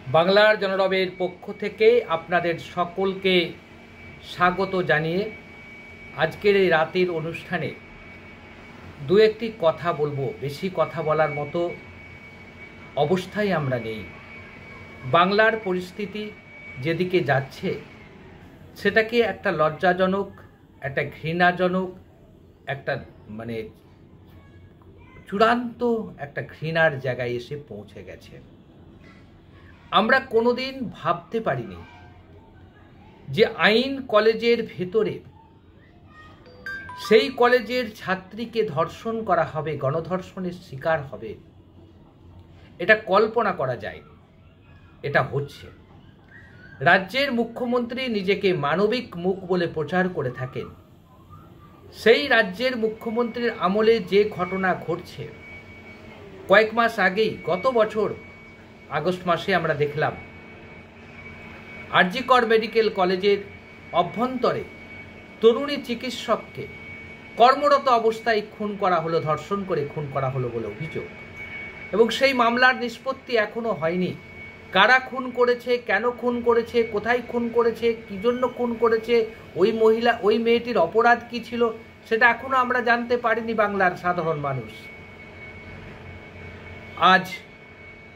বাংলার জনরবের পক্ষ থেকে আপনাদের সকলকে স্বাগত জানিয়ে আজকের এই রাতের অনুষ্ঠানে দু একটি কথা বলবো। বেশি কথা বলার মতো অবস্থায় আমরা নেই। বাংলার পরিস্থিতি যেদিকে যাচ্ছে সেটাকে একটা লজ্জাজনক, একটা ঘৃণাজনক, একটা চূড়ান্ত একটা ঘৃণার জায়গায় এসে পৌঁছে গেছে। আমরা কোনোদিন ভাবতে পারিনি যে আইন কলেজের ভেতরে সেই কলেজের ছাত্রীকে ধর্ষণ করা হবে, গণধর্ষণের শিকার হবে। এটা কল্পনা করা যায়, এটা হচ্ছে। রাজ্যের মুখ্যমন্ত্রী নিজেকে মানবিক মুখ বলে প্রচার করে থাকেন। সেই রাজ্যের মুখ্যমন্ত্রীর আমলে যে ঘটনা ঘটছে, কয়েক মাস আগেই গত বছর আগস্ট মাসে আমরা দেখলাম আরজি কর মেডিকেল কলেজের অভ্যন্তরে তরুণী চিকিৎসককে কর্মরত অবস্থায় খুন করা হলো, ধর্ষণ করে খুন করা হলো বলে অভিযোগ। এবং সেই মামলার নিষ্পত্তি এখনো হয়নি। কারা খুন করেছে, কেন খুন করেছে, কোথায় খুন করেছে, কি জন্য খুন করেছে, ওই মেয়েটির অপরাধ কি ছিল, সেটা এখনো আমরা জানতে পারিনি বাংলার সাধারণ মানুষ। আজ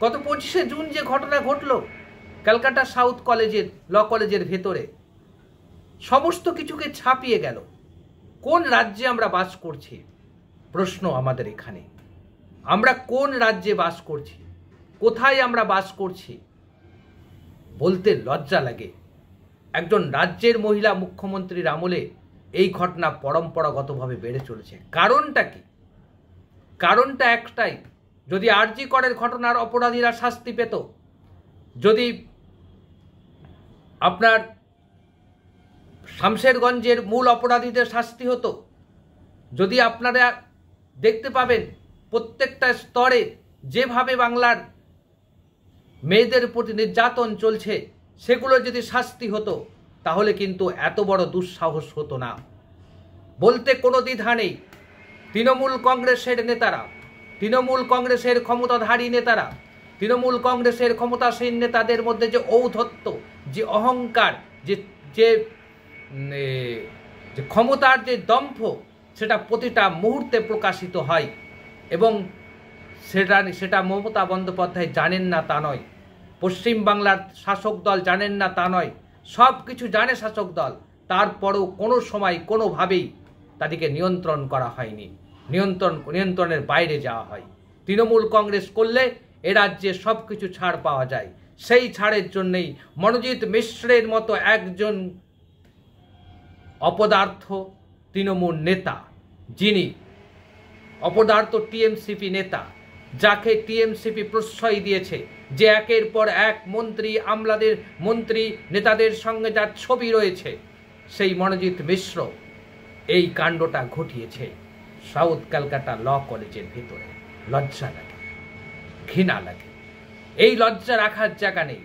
গত 25শে জুন যে ঘটনা ঘটল ক্যালকাটা সাউথ কলেজের ল কলেজের ভেতরে, সমস্ত কিছুকে ছাপিয়ে গেল। কোন রাজ্যে আমরা বাস করছি? প্রশ্ন আমাদের এখানে। আমরা কোন রাজ্যে বাস করছি? কোথায় আমরা বাস করছি? বলতে লজ্জা লাগে। একজন রাজ্যের মহিলা মুখ্যমন্ত্রীর আমলে এই ঘটনা পরম্পরাগতভাবে বেড়ে চলেছে। কারণটা কি? কারণটা একটাই, যদি আরজি করের ঘটনার অপরাধীরা শাস্তি পেত, যদি আপনার শামশেরগঞ্জের মূল অপরাধীদের শাস্তি হতো, যদি আপনারা দেখতে পাবেন প্রত্যেকটা স্তরে যেভাবে বাংলার মেয়েদের প্রতি নির্যাতন চলছে, সেগুলো যদি শাস্তি হতো তাহলে কিন্তু এত বড় দুঃসাহস হতো না। বলতে কোনো দ্বিধা নেই। তৃণমূল কংগ্রেসের নেতারা, তৃণমূল কংগ্রেসের ক্ষমতাধারী নেতারা, তৃণমূল কংগ্রেসের ক্ষমতাসীন নেতাদের মধ্যে যে ঔদ্ধত্য, যে অহংকার, যে ক্ষমতার যে দম্ভ, সেটা প্রতিটা মুহূর্তে প্রকাশিত হয়। এবং সেটা মমতা বন্দ্যোপাধ্যায় জানেন না তা নয়, পশ্চিমবাংলার শাসক দল জানেন না তা নয়, সব কিছু জানে শাসক দল। তারপরেও কোনো সময় কোনোভাবেই তাদেরকে নিয়ন্ত্রণ করা হয়নি। নিয়ন্ত্রণের বাইরে যাওয়া হয়। তৃণমূল কংগ্রেস করলে এ রাজ্যে সব কিছু ছাড় পাওয়া যায়। সেই ছাড়ের জন্যেই মনোজিৎ মিশ্রের মতো একজন অপদার্থ তৃণমূল নেতা, যিনি অপদার্থ টিএমসিপি নেতা, যাকে টিএমসিপি প্রশ্রয় দিয়েছে, যে একের পর এক মন্ত্রী নেতাদের সঙ্গে যার ছবি রয়েছে, সেই মনোজিৎ মিশ্র এই কাণ্ডটা ঘটিয়েছে সাউথ ক্যালকাটা ল কলেজের ভিতরে। লজ্জা লাগে, ঘৃণা লাগে। এই লজ্জা রাখার জায়গা নেই।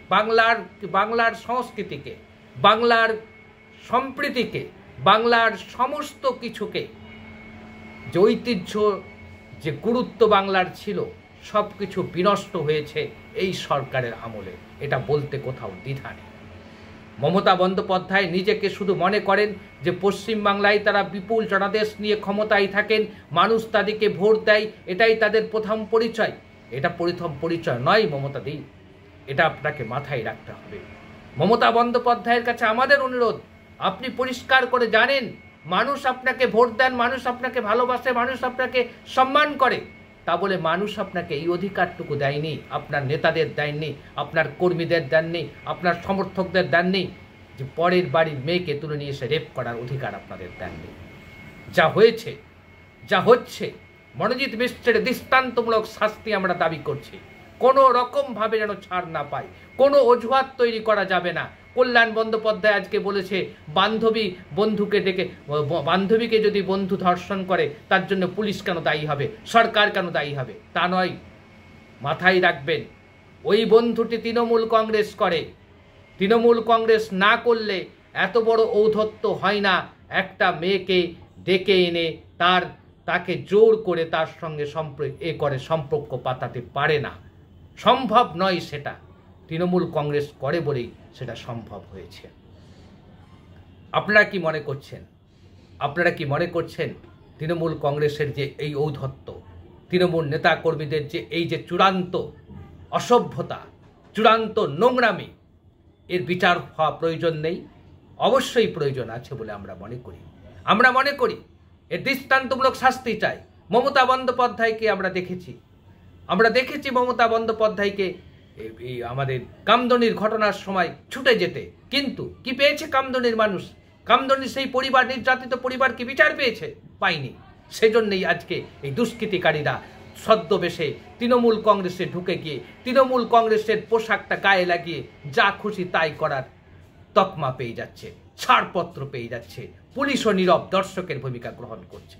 বাংলার সংস্কৃতিকে, বাংলার সম্প্রীতিকে, বাংলার সমস্ত কিছুকে, যে ঐতিহ্য, যে গুরুত্ব বাংলার ছিল, সব কিছু বিনষ্ট হয়েছে এই সরকারের আমলে। এটা বলতে কোথাও দ্বিধা নেই। মমতা বন্দ্যোপাধ্যায় নিজেকে শুধু মনে করেন যে পশ্চিমবাংলায় তারা বিপুল জনাদেশ নিয়ে ক্ষমতায় থাকেন, মানুষ তাদেরকে ভোট দেয়, এটাই তাদের প্রথম পরিচয়। এটা প্রথম পরিচয় নয় মমতাদি, এটা আপনাকে মাথায় রাখতে হবে। মমতা বন্দ্যোপাধ্যায়ের কাছে আমাদের অনুরোধ, আপনি পরিষ্কার করে জানেন মানুষ আপনাকে ভোট দেন, মানুষ আপনাকে ভালোবাসে, মানুষ আপনাকে সম্মান করে। তা বলে মানুষ আপনাকে এই অধিকারটুকু দেয়নি, আপনার নেতাদের দেননি, আপনার কর্মীদের দেননি, আপনার সমর্থকদের দেননি, যে পরের বাড়ির মেয়েকে তুলে নিয়ে এসে রেপ করার অধিকার আপনাদের দেননি। যা হয়েছে, যা হচ্ছে, মনোজিৎ মিশ্রের দৃষ্টান্তমূলক শাস্তি আমরা দাবি করছি। কোনো রকমভাবে যেন ছাড় না পায়, কোনো অজুহাত তৈরি করা যাবে না। কল্যাণ বন্দ্যোপাধ্যায় আজকে বলেছে বান্ধবীকে যদি বন্ধু ধর্ষণ করে তার জন্য পুলিশ কেন দায়ী হবে, সরকার কেন দায়ী হবে? তা নয়, মাথায় রাখবেন ওই বন্ধুটি তৃণমূল কংগ্রেস করে। তৃণমূল কংগ্রেস না করলে এত বড় ঔদ্ধত্য হয় না। একটা মেয়েকে ডেকে এনে তাকে জোর করে তার সঙ্গে সম্পর্ক পাতাতে পারে না, সম্ভব নয় সেটা। তৃণমূল কংগ্রেস করে বলেই সেটা সম্ভব হয়েছে। আপনারা কি মনে করছেন? আপনারা কি মনে করছেন তৃণমূল কংগ্রেসের যে এই ঔদ্ধত্য, তৃণমূল নেতা কর্মীদের যে এই যে চূড়ান্ত অসভ্যতা, চূড়ান্ত নোংরামি, এর বিচার হওয়া প্রয়োজন নেই? অবশ্যই প্রয়োজন আছে বলে আমরা মনে করি। আমরা মনে করি এর দৃষ্টান্তমূলক শাস্তি চাই। মমতা বন্দ্যোপাধ্যায়কে আমরা দেখেছি মমতা বন্দ্যোপাধ্যায়কে এই আমাদের কামদুনির ঘটনার সময় ছুটে যেতে, কিন্তু কি পেয়েছে কামদুনির মানুষ? কামদুনির সেই পরিবার, নির্যাতিত পরিবার কি বিচার পেয়েছে? পায়নি। সেজন্যই আজকে এই দুষ্কৃতিকারীরা ছদ্মবেশে তৃণমূল কংগ্রেসে ঢুকে গিয়ে তৃণমূল কংগ্রেসের পোশাকটা গায়ে লাগিয়ে যা খুশি তাই করার তকমা পেয়ে যাচ্ছে, ছাড়পত্র পেয়ে যাচ্ছে, পুলিশও নীরব দর্শকের ভূমিকা গ্রহণ করছে।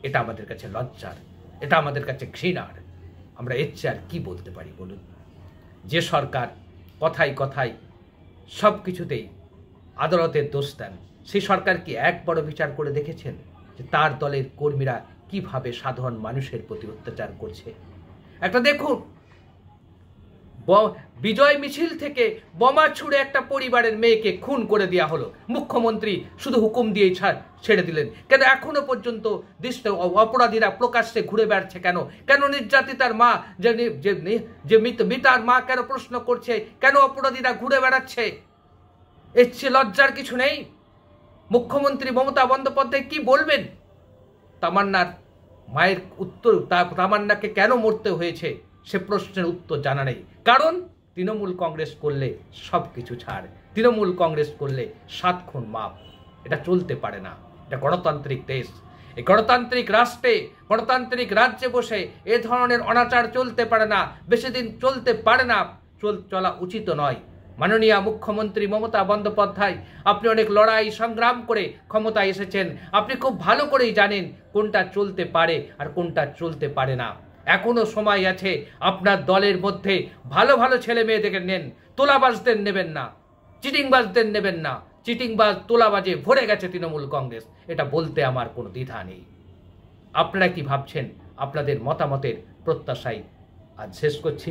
এটা আমাদের কাছে লজ্জার, এটা আমাদের কাছে ঘৃণার। আমরা এর চেয়ে আর কি বলতে পারি বলুন? যে সরকার কথায় কথায় সব কিছুতেই আদালতের দোষ দেন, সেই সরকার কি একবারও বিচার করে দেখেছেন যে তার দলের কর্মীরা কিভাবে সাধারণ মানুষের প্রতি অত্যাচার করছে? একটা দেখুন, বিজয় মিছিল থেকে বোমা ছুড়ে একটা পরিবারের মেয়েকে খুন করে দেওয়া হলো, মুখ্যমন্ত্রী শুধু হুকুম দিয়েই ছেড়ে দিলেন কেন? এখনো পর্যন্ত অপরাধীরা প্রকাশ্যে ঘুরে বেড়াচ্ছে কেন? কেন নির্যাতিতার মা, যে মিতার মা কেন প্রশ্ন করছে কেন অপরাধীরা ঘুরে বেড়াচ্ছে? এর চেয়ে লজ্জার কিছু নেই? মুখ্যমন্ত্রী মমতা বন্দ্যোপাধ্যায় কি বলবেন? তামান্নার মায়ের উত্তর, তামান্নাকে কেন মরতে হয়েছে সে প্রশ্নের উত্তর জানা নেই। কারণ তৃণমূল কংগ্রেস করলে সব কিছু ছাড়, তৃণমূল কংগ্রেস করলে 7 খুন মাপ। এটা চলতে পারে না। এটা গণতান্ত্রিক দেশ। এই গণতান্ত্রিক রাষ্ট্রে, গণতান্ত্রিক রাজ্যে বসে এ ধরনের অনাচার চলতে পারে না, বেশি দিন চলতে পারে না, চলা উচিত নয়। মাননীয় মুখ্যমন্ত্রী মমতা বন্দ্যোপাধ্যায়, আপনি অনেক লড়াই সংগ্রাম করে ক্ষমতায় এসেছেন। আপনি খুব ভালো করেই জানেন কোনটা চলতে পারে আর কোনটা চলতে পারে না। এখনো সময় আছে। আপনার দলের মধ্যে ভালো ভালো ছেলে মেয়েদেরকে নেন, তোলাবাজদের নেবেন না, চিটিংবাজদের নেবেন না। চিটিংবাজ তোলাবাজে ভরে গেছে তৃণমূল কংগ্রেস, এটা বলতে আমার কোনো দ্বিধা নেই। আপনারা কি ভাবছেন? আপনাদের মতামতের প্রত্যাশায় আজ শেষ করছি।